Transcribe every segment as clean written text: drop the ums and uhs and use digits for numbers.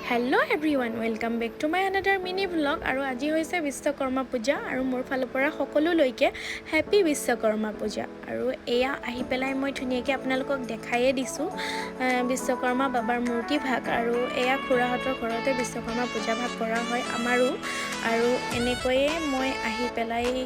Hello everyone welcome back to my another mini vlog और आज है विश्वकर्मा पूजा और मोर फालर सकलोके हैप्पी विश्वकर्मा पूजा और एया आहि पेलाई मैं धुनियाके आपनालोকক देखाइए दिसु विश्वकर्मा बाबार मूर्ति भाग और एया खुराहतर घरते विश्वकर्मा पूजा भाग करा है आमारो और एनेकये मैं आहि पेलाई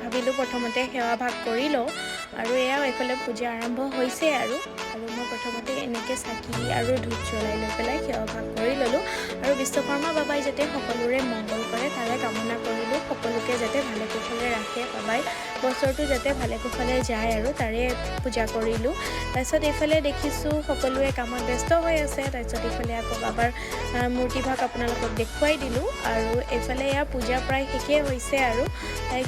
भाविलो प्रथमते सेवा भाग करि लो और एया एफाले पूजा आरम्भ होइसे और मैं प्रथमते एनेके चाकी और धूप जलाई लै पेलाई सेवा भाग करि ललो और विश्वकर्मा बाबाई जाते सकलोरे मंगल करे तारे कामना करिलो सकलोके जाते भाले कुशले राखे बाबाई बछरটো जाते भाले कुशले जाए और तारे पूजा करिलो तारपिছত एफाले देखिছো सकलोए कामत व्यस्त হৈ আছে तारपिছত एफाले आको बाबार मूर्ति भाग आपनालोকক देखुवाई दिलो और एफाले या पूजा प्राय शेषे হৈছে और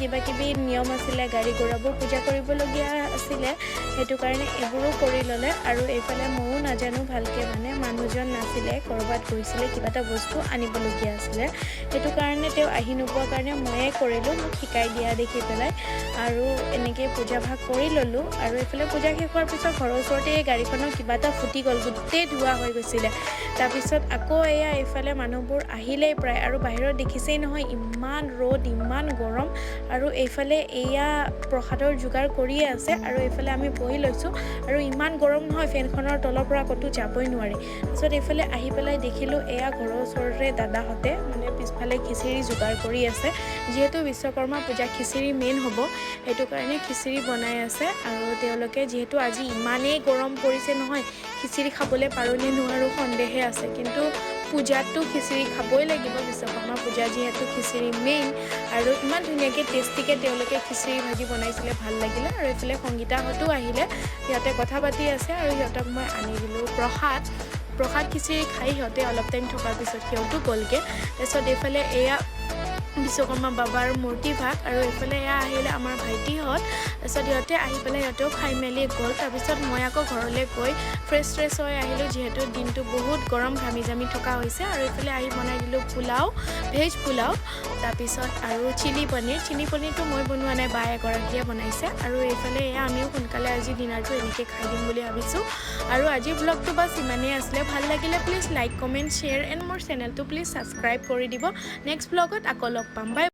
किबा किबि नियम आছিলে गाड़ी घोड़ाबो पूजा करिबलगिया आছিলে हेतु कारणे एबुरो करि लले और एफाले मयो नाजानो भालके माने मानुहजन नाছিলে करबात গৈছিলে किबा এটা বস্তু আনিবলগিয়া আছিলে হেতু কাৰণে তেও আহি নোপোৱা কাৰণে ময়ে কৰিলো মোক শিকাই দিয়া দেখি পেলাই আৰু এনেকে পূজা ভাগ কৰি ললো আৰু এফালে পূজা শেষ হোৱাৰ পিছত ঘৰৰ ওচৰতে এই গাড়ীখনৰ কিবা এটা ফুটি গল গুটেই ধোৱা হৈ গৈছিলে তাৰ পিছত আকৌ এয়া এফালে মানুহবোৰ আহিলেই প্ৰায় আৰু বাহিৰত দেখিছেই নহয় ইমান ৰ'দ ইমান গৰম আৰু এইফালে এয়া প্ৰসাদৰ যোগাৰ কৰিয়ে আছে আৰু এইফালে আমি বহি লৈছো আৰু ইমান গৰম নহয় ফেনখনৰ তলৰ পৰা কতো যাবই নোৱাৰি তাৰপিছত এইফালে আহি পেলাই দেখিলো এয়া ঘৰৰ ওচৰৰে দাদাহতে মানে পিছফালে খিচিৰি যোগাৰ কৰি আছে যেহেতু বিশ্বকৰ্মা পূজা খিচিৰি মেইন হ'ব হেতু কাৰণে খিচিৰি বনাই আছে আৰু তেওঁলোকে যেহেতু আজি ইমানেই গৰম পৰিছে নহয় খিচিৰি খাবলৈ পাৰোনে নোৱাৰো সন্দেহে আছে কিন্তু পূজাটো খিচিৰি খাবই লাগিব বিশ্বকৰ্মা পূজা যেহেতু খিচিৰি মেইন আৰু ইমান ধুনীয়াকৈ টেষ্টিকৈ তেওঁলোকে খিচিৰি ভাজি বনাইছিলে ভাল লাগিলে আৰু এইফালে সংগীতাহঁতো আহিলে সিহঁতে কথা পাতি আছে আৰু সিহঁতক মই আনি দিলোঁ प्रसाद खिचिरी खाई सिंहते अलग टाइम थकार पिছত सिंहतो गलगे तारपिছত एफाले एया विश्वकर्मा बाबार मूर्ति भाग और एफाले एया आहिले आमार भाइटिहत तारपिছত सिंहते आहि पेলাই सिंहतेও खाई मेली गल तारपिছত मैं आको घरले गई फ्रेश হৈ আহিলো जेहेतु दिनটো बहुत गरम घामी जामी थका হৈছে और एफाले आहि बनाई दिलो पुलाव भेज पुलाव तारपिছত और चिली पनीर तो मैं बनवा नाइ बा एगराकीये बनाइছে और एफाले एया आमिও সোনকালে আজি ডিনাৰটো এনেকৈ খাই দিম বুলি ভাবিছোঁ আৰু আজি ব্লগটো বাস ইমানেই আছিলে ভাল লাগিলে please like comment share and মোৰ চেনেলটো প্লিজ সাবস্ক্ৰাইব কৰি দিব নেক্সট ব্লগত আকৌ লগ পাম বাই।